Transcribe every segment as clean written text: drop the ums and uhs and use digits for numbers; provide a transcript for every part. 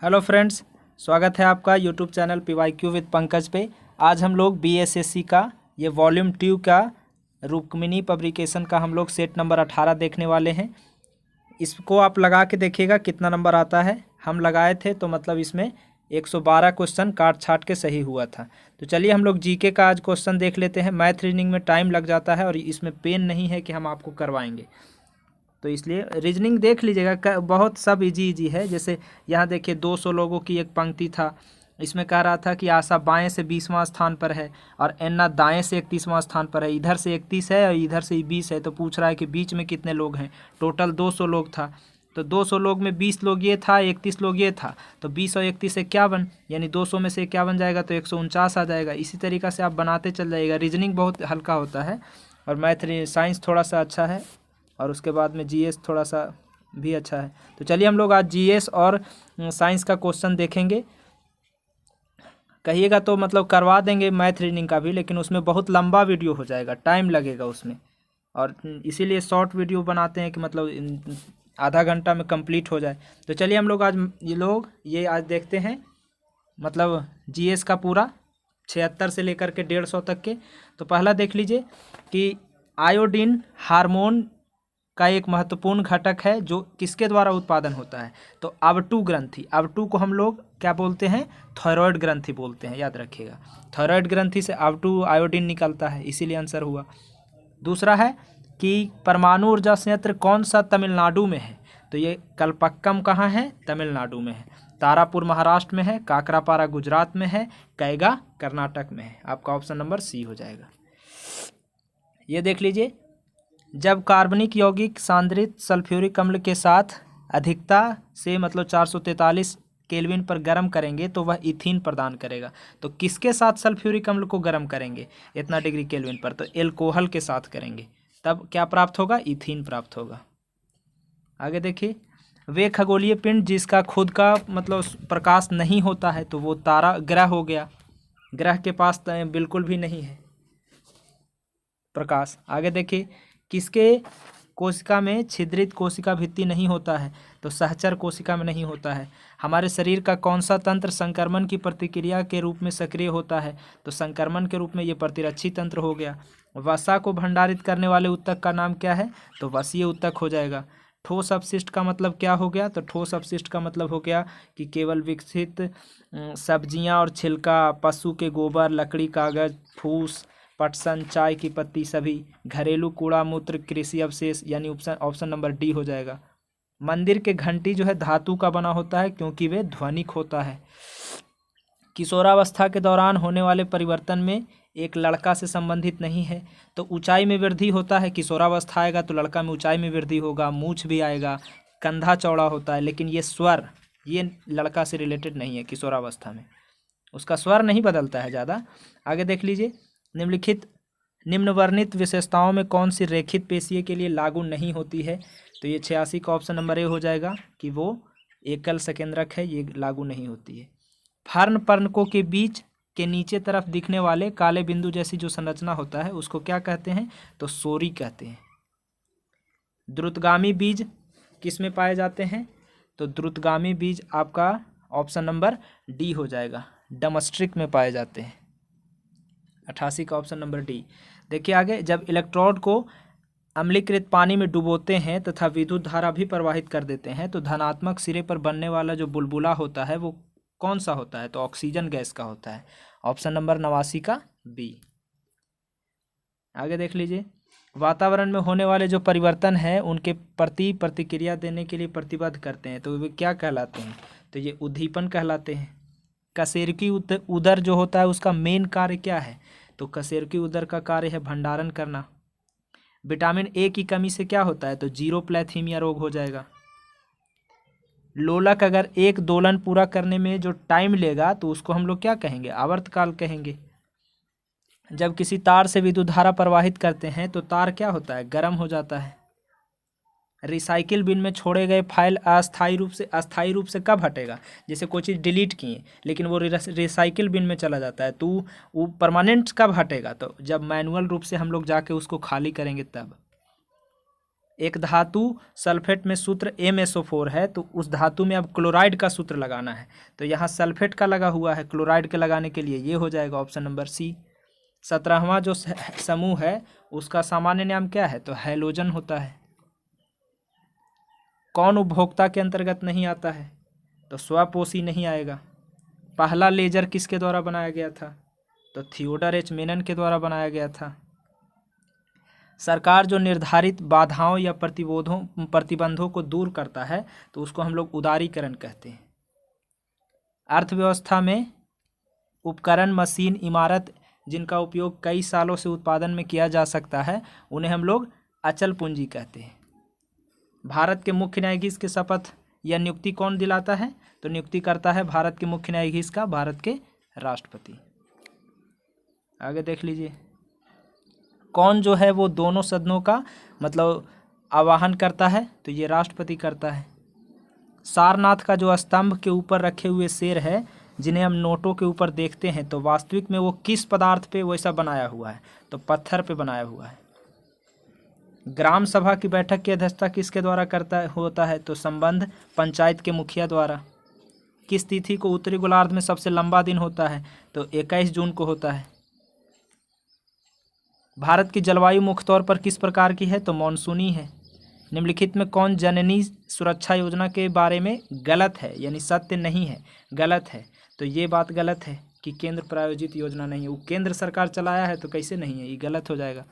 Hello friends, स्वागत है आपका YouTube channel PYQ with Pankaj पे। आज हम लोग BSSC का ये वॉल्यूम 2 का रुक्मिणी पब्लिकेशन का हम लोग सेट नंबर 18 देखने वाले हैं। इसको आप लगा के देखिएगा कितना नंबर आता है। हम लगाए थे तो मतलब इसमें 112 क्वेश्चन काट छाट के सही हुआ था। तो चलिए हम लोग जीके का आज क्वेश्चन देख लेते हैं। मैथ रीजनिंग में टाइम लग जाता है और इसमें पेन नहीं है कि हम आपको करवाएंगे, तो इसलिए रीजनिंग देख लीजिएगा। बहुत सब इजी है। जैसे यहाँ देखिए 200 लोगों की एक पंक्ति था। इसमें कह रहा था कि आशा बाएं से 20वां स्थान पर है और एन्ना दाएं से 31वां स्थान पर है। इधर से 31 है और इधर से 20 है, तो पूछ रहा है कि बीच में कितने लोग हैं। टोटल 200 लोग था, तो 200 लोग में 20 लोग ये था, 31 लोग ये था, तो 20 और 31 51, यानी 200 में से 51 जाएगा तो 149 आ जाएगा। इसी तरीक़ा से आप बनाते चल जाइएगा। रीजनिंग बहुत हल्का होता है और मैथ साइंस थोड़ा सा अच्छा है और उसके बाद में जीएस थोड़ा सा भी अच्छा है। तो चलिए हम लोग आज जीएस और साइंस का क्वेश्चन देखेंगे। कहिएगा तो मतलब करवा देंगे मैथ रीजनिंग का भी, लेकिन उसमें बहुत लंबा वीडियो हो जाएगा, टाइम लगेगा उसमें, और इसीलिए शॉर्ट वीडियो बनाते हैं कि मतलब आधा घंटा में कंप्लीट हो जाए। तो चलिए हम लोग आज आज देखते हैं मतलब जीएस का पूरा 76 से लेकर के 150 तक के। तो पहला देख लीजिए कि आयोडीन हार्मोन का एक महत्वपूर्ण घटक है जो किसके द्वारा उत्पादन होता है। तो आवर्टू ग्रंथि, आवर्टू को हम लोग क्या बोलते हैं, थायराइड ग्रंथि बोलते हैं, याद रखिएगा। थायराइड ग्रंथि से आवर्टू आयोडीन निकलता है, इसीलिए आंसर हुआ। दूसरा है कि परमाणु ऊर्जा संयंत्र कौन सा तमिलनाडु में है। तो ये कलपक्कम कहाँ है, तमिलनाडु में है। तारापुर महाराष्ट्र में है, काकरापारा गुजरात में है, कैगा कर्नाटक में है। आपका ऑप्शन नंबर सी हो जाएगा। ये देख लीजिए, जब कार्बनिक यौगिक सांद्रित सल्फ्यूरिक अम्ल के साथ अधिकता से मतलब 443 केल्विन पर गर्म करेंगे तो वह इथीन प्रदान करेगा। तो किसके साथ सल्फ्यूरिक अम्ल को गर्म करेंगे इतना डिग्री केल्विन पर, तो एल्कोहल के साथ करेंगे, तब क्या प्राप्त होगा, इथीन प्राप्त होगा। आगे देखिए, वे खगोलीय पिंड जिसका खुद का मतलब प्रकाश नहीं होता है तो वो तारा ग्रह हो गया। ग्रह के पास बिल्कुल भी नहीं है प्रकाश। आगे देखिए, किसके कोशिका में छिद्रित कोशिका भित्ति नहीं होता है, तो सहचर कोशिका में नहीं होता है। हमारे शरीर का कौन सा तंत्र संक्रमण की प्रतिक्रिया के रूप में सक्रिय होता है, तो संक्रमण के रूप में ये प्रतिरक्षी तंत्र हो गया। वसा को भंडारित करने वाले ऊतक का नाम क्या है, तो वसीय ऊतक हो जाएगा। ठोस अपशिष्ट का मतलब क्या हो गया, तो ठोस अपशिष्ट का मतलब हो गया कि केवल विकसित सब्जियां और छिलका, पशु के गोबर, लकड़ी, कागज, फूस, पटसन, चाय की पत्ती, सभी घरेलू कूड़ा मूत्र, कृषि अवशेष, यानी ऑप्शन नंबर डी हो जाएगा। मंदिर के घंटी जो है धातु का बना होता है क्योंकि वे ध्वनिक होता है। किशोरावस्था के दौरान होने वाले परिवर्तन में एक लड़का से संबंधित नहीं है, तो ऊंचाई में वृद्धि होता है। किशोरावस्था आएगा तो लड़का में ऊंचाई में वृद्धि होगा, मूछ भी आएगा, कंधा चौड़ा होता है, लेकिन ये स्वर ये लड़का से रिलेटेड नहीं है। किशोरावस्था में उसका स्वर नहीं बदलता है ज़्यादा। आगे देख लीजिए, निम्नवर्णित विशेषताओं में कौन सी रेखित पेशीय के लिए लागू नहीं होती है, तो ये 86 का ऑप्शन नंबर ए हो जाएगा कि वो एकल संकेंद्रक है, ये लागू नहीं होती है। फर्न पर्णकों के बीच के नीचे तरफ दिखने वाले काले बिंदु जैसी जो संरचना होता है उसको क्या कहते हैं, तो सोरी कहते हैं। द्रुतगामी बीज किस में पाए जाते हैं, तो द्रुतगामी बीज आपका ऑप्शन नंबर डी हो जाएगा, डमस्ट्रिक में पाए जाते हैं। 88 का ऑप्शन नंबर डी। देखिए आगे, जब इलेक्ट्रोड को अम्लीकृत पानी में डुबोते हैं तथा विद्युत धारा भी प्रवाहित कर देते हैं तो धनात्मक सिरे पर बनने वाला जो बुलबुला होता है वो कौन सा होता है, तो ऑक्सीजन गैस का होता है। ऑप्शन नंबर 89 का बी। आगे देख लीजिए, वातावरण में होने वाले जो परिवर्तन हैं उनके प्रति प्रतिक्रिया देने के लिए प्रतिबद्ध करते हैं, तो वे क्या कहलाते हैं, तो ये उद्दीपन कहलाते हैं। कशेरुकी उदर जो होता है उसका मेन कार्य क्या है, तो कशेरुकी उदर का कार्य है भंडारण करना। विटामिन ए की कमी से क्या होता है, तो जीरोप्लैथीमिया रोग हो जाएगा। लोलक अगर एक दोलन पूरा करने में जो टाइम लेगा तो उसको हम लोग क्या कहेंगे, आवर्तकाल कहेंगे। जब किसी तार से विद्युत धारा प्रवाहित करते हैं तो तार क्या होता है, गर्म हो जाता है। रिसाइकिल बिन में छोड़े गए फाइल अस्थायी रूप से कब हटेगा, जैसे कोई चीज़ डिलीट किए लेकिन वो रिसाइकिल बिन में चला जाता है, तो वो परमानेंट कब हटेगा, तो जब मैनुअल रूप से हम लोग जाके उसको खाली करेंगे तब। एक धातु सल्फेट में सूत्र MSO4 है, तो उस धातु में अब क्लोराइड का सूत्र लगाना है, तो यहाँ सल्फेट का लगा हुआ है, क्लोराइड के लगाने के लिए ये हो जाएगा ऑप्शन नंबर सी। 17वां जो समूह है उसका सामान्य नाम क्या है, तो हैलोजन होता है। कौन उपभोक्ता के अंतर्गत नहीं आता है, तो स्वपोषी नहीं आएगा। पहला लेजर किसके द्वारा बनाया गया था, तो थियोडर एच मेनन के द्वारा बनाया गया था। सरकार जो निर्धारित बाधाओं या प्रतिबंधों को दूर करता है तो उसको हम लोग उदारीकरण कहते हैं। अर्थव्यवस्था में उपकरण, मशीन, इमारत जिनका उपयोग कई सालों से उत्पादन में किया जा सकता है उन्हें हम लोग अचल पूंजी कहते हैं। भारत के मुख्य न्यायाधीश के शपथ या नियुक्ति कौन दिलाता है, तो नियुक्ति करता है भारत के मुख्य न्यायाधीश का भारत के राष्ट्रपति। आगे देख लीजिए, कौन जो है वो दोनों सदनों का मतलब आवाहन करता है, तो ये राष्ट्रपति करता है। सारनाथ का जो स्तंभ के ऊपर रखे हुए शेर है जिन्हें हम नोटों के ऊपर देखते हैं, तो वास्तविक में वो किस पदार्थ पे वैसा बनाया हुआ है, तो पत्थर पे बनाया हुआ है। ग्राम सभा की बैठक की अध्यक्षता किसके द्वारा होता है, तो संबंध पंचायत के मुखिया द्वारा। किस तिथि को उत्तरी गोलार्ध में सबसे लंबा दिन होता है, तो 21 जून को होता है। भारत की जलवायु मुख्य तौर पर किस प्रकार की है, तो मानसूनी है। निम्नलिखित में कौन जननी सुरक्षा योजना के बारे में गलत है, यानी सत्य नहीं है, गलत है, तो ये बात गलत है कि केंद्र प्रायोजित योजना नहीं है। वो केंद्र सरकार चलाया है तो कैसे नहीं है, ये गलत हो जाएगा।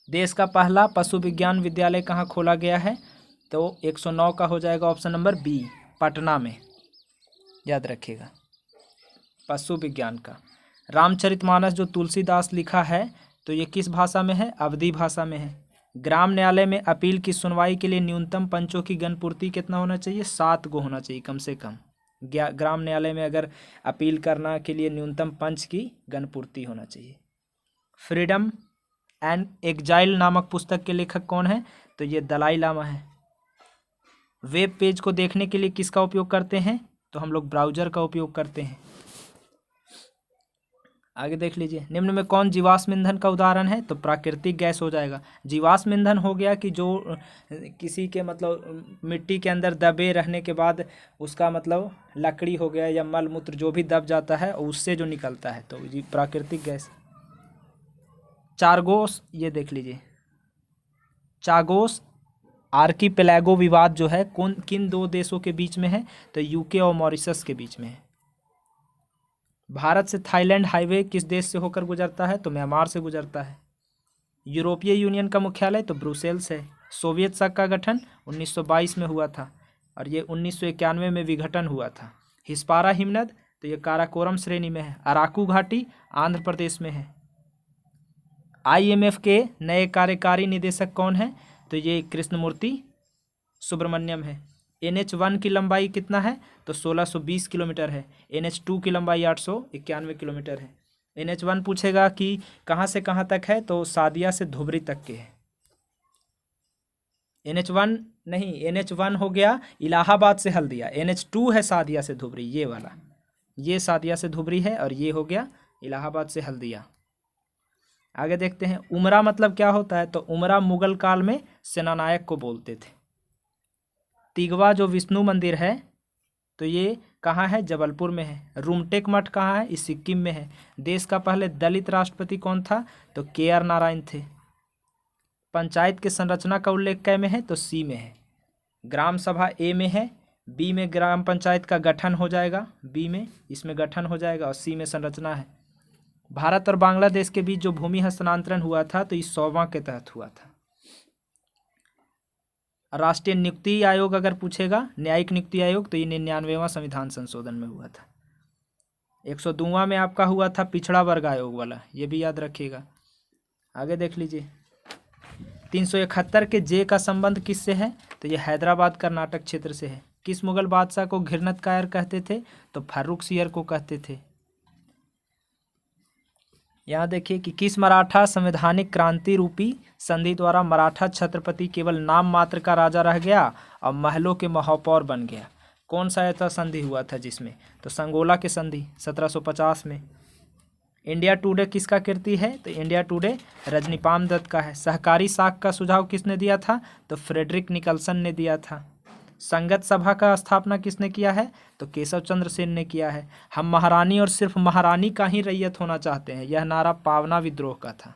देश का पहला पशु विज्ञान विद्यालय कहाँ खोला गया है, तो 109 का हो जाएगा ऑप्शन नंबर बी, पटना में, याद रखिएगा, पशु विज्ञान का। रामचरितमानस जो तुलसीदास लिखा है तो ये किस भाषा में है, अवधी भाषा में है। ग्राम न्यायालय में अपील की सुनवाई के लिए न्यूनतम पंचों की गणपूर्ति कितना होना चाहिए, 7 गो होना चाहिए कम से कम। ग्राम न्यायालय में अगर अपील करना के लिए न्यूनतम पंच की गणपूर्ति होना चाहिए। फ्रीडम एंड एग्जाइल नामक पुस्तक के लेखक कौन है, तो ये दलाई लामा है। वेब पेज को देखने के लिए किसका उपयोग करते हैं, तो हम लोग ब्राउजर का उपयोग करते हैं। आगे देख लीजिए, निम्न में कौन जीवाश्म ईंधन का उदाहरण है, तो प्राकृतिक गैस हो जाएगा। जीवाश्म ईंधन हो गया कि जो किसी के मतलब मिट्टी के अंदर दबे रहने के बाद उसका मतलब लकड़ी हो गया या मल मूत्र जो भी दब जाता है उससे जो निकलता है, तो जी प्राकृतिक गैस। चागोस, ये देख लीजिए, चागोस आर्कीपेलागो विवाद जो है किन 2 देशों के बीच में है, तो यूके और मॉरिशस के बीच में है। भारत से थाईलैंड हाईवे किस देश से होकर गुजरता है, तो म्यांमार से गुजरता है। यूरोपीय यूनियन का मुख्यालय तो ब्रुसेल्स है। सोवियत संघ का गठन 1922 में हुआ था और ये 1991 में विघटन हुआ था। हिस्पारा हिमनद तो ये काराकोरम श्रेणी में है। अराकू घाटी आंध्र प्रदेश में है। IMF के नए कार्यकारी निदेशक कौन है, तो ये कृष्णमूर्ति सुब्रमण्यम है। NH1 की लंबाई कितना है, तो 1620 किलोमीटर है। NH2 की लंबाई 891 किलोमीटर है। NH1 पूछेगा कि कहाँ से कहाँ तक है, तो सादिया से धुबरी तक के है। NH1 नहीं, NH1 हो गया इलाहाबाद से हल्दिया। NH2 है सादिया से धुबरी, ये वाला, ये सादिया से धुबरी है और ये हो गया इलाहाबाद से हल्दिया। आगे देखते हैं, उमरा मतलब क्या होता है, तो उमरा मुगल काल में सेनानायक को बोलते थे। तिगवा जो विष्णु मंदिर है तो ये कहाँ है, जबलपुर में है। रूमटेक मठ कहाँ है, इस सिक्किम में है। देश का पहले दलित राष्ट्रपति कौन था, तो KR नारायण थे। पंचायत के संरचना का उल्लेख कै में है, तो C में है। ग्राम सभा A में है। B में ग्राम पंचायत का गठन हो जाएगा, B में इसमें गठन हो जाएगा और C में संरचना है। भारत और बांग्लादेश के बीच जो भूमि हस्तांतरण हुआ था तो इस 100वां के तहत हुआ था। राष्ट्रीय नियुक्ति आयोग अगर पूछेगा, न्यायिक नियुक्ति आयोग, तो ये 99वां संविधान संशोधन में हुआ था। 102वां में आपका हुआ था पिछड़ा वर्ग आयोग वाला, ये भी याद रखिएगा। आगे देख लीजिए, 371 के जे का संबंध किससे है, तो ये हैदराबाद कर्नाटक क्षेत्र से है। किस मुगल बादशाह को घिरनत कायर कहते थे, तो फर्रुख सियर को कहते थे। यहाँ देखिए कि किस मराठा संवैधानिक क्रांति रूपी संधि द्वारा मराठा छत्रपति केवल नाम मात्र का राजा रह गया और महलों के महापौर बन गया। कौन सा ऐसा संधि हुआ था जिसमें, तो संगोला के संधि 1750 में। इंडिया टुडे किसका कीर्ति है? तो इंडिया टुडे रजनीकांत दत्त का है। सहकारी साख का सुझाव किसने दिया था? तो फ्रेडरिक निकलसन ने दिया था। संगत सभा का स्थापना किसने किया है? तो केशव चंद्र सेन ने किया है। हम महारानी और सिर्फ महारानी का ही रैयत होना चाहते हैं, यह नारा पावना विद्रोह का था।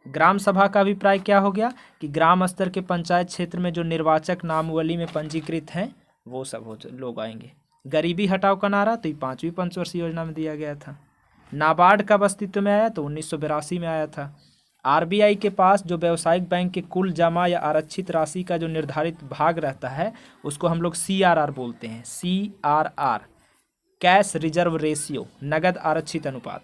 ग्राम सभा का अभिप्राय क्या हो गया? कि ग्राम स्तर के पंचायत क्षेत्र में जो निर्वाचक नामावली में पंजीकृत हैं वो सब लोग आएंगे। गरीबी हटाओ का नारा तो 5वीं पंचवर्षीय योजना में दिया गया था। नाबार्ड कब अस्तित्व में आया? तो 1982 में आया था। आरबीआई के पास जो व्यावसायिक बैंक के कुल जमा या आरक्षित राशि का जो निर्धारित भाग रहता है उसको हम लोग CRR बोलते हैं। CRR कैश रिजर्व रेशियो, नगद आरक्षित अनुपात।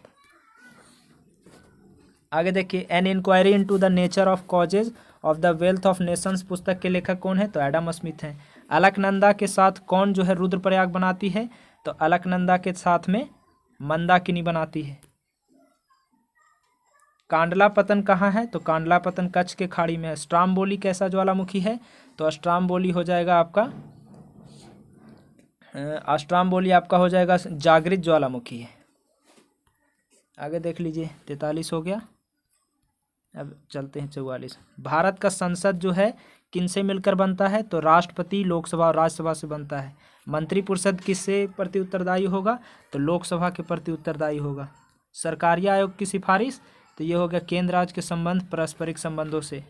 आगे देखिए, an inquiry into the nature of causes of the wealth of nations पुस्तक के लेखक कौन है? तो एडम स्मिथ हैं। अलकनंदा के साथ कौन जो है रुद्रप्रयाग बनाती है? तो अलकनंदा के साथ में मंदाकिनी बनाती है। कांडला पतन कहाँ है? तो कांडला पतन कच्छ के खाड़ी में है। स्ट्राम्बोली कैसा ज्वालामुखी है? तो स्ट्राम्बोली हो जाएगा आपका हो जाएगा जागृत ज्वालामुखी है। आगे देख लीजिए, 43 हो गया। अब चलते हैं 44। भारत का संसद जो है किनसे मिलकर बनता है? तो राष्ट्रपति, लोकसभा और राज्यसभा से बनता है। मंत्रिपरिषद किससे प्रति उत्तरदायी होगा? तो लोकसभा के प्रति उत्तरदायी होगा। सरकारी आयोग की सिफारिश तो ये हो गया केंद्र राज्य के संबंध पारस्परिक संबंधों से।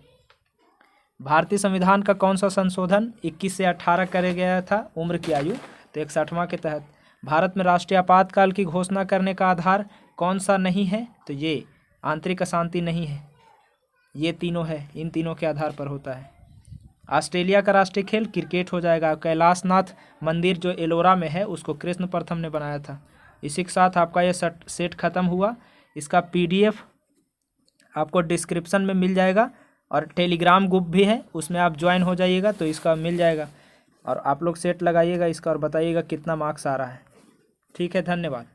भारतीय संविधान का कौन सा संशोधन 21 से 18 करे गया था उम्र की आयु? तो 61वां के तहत। भारत में राष्ट्रीय आपातकाल की घोषणा करने का आधार कौन सा नहीं है? तो ये आंतरिक अशांति नहीं है, ये तीनों है, इन तीनों के आधार पर होता है। ऑस्ट्रेलिया का राष्ट्रीय खेल क्रिकेट हो जाएगा। कैलाशनाथ मंदिर जो एलोरा में है उसको कृष्ण प्रथम ने बनाया था। इसी के साथ आपका ये सेट खत्म हुआ। इसका PDF आपको डिस्क्रिप्शन में मिल जाएगा और टेलीग्राम ग्रुप भी है, उसमें आप ज्वाइन हो जाइएगा तो इसका मिल जाएगा। और आप लोग सेट लगाइएगा इसका और बताइएगा कितना मार्क्स आ रहा है। ठीक है, धन्यवाद।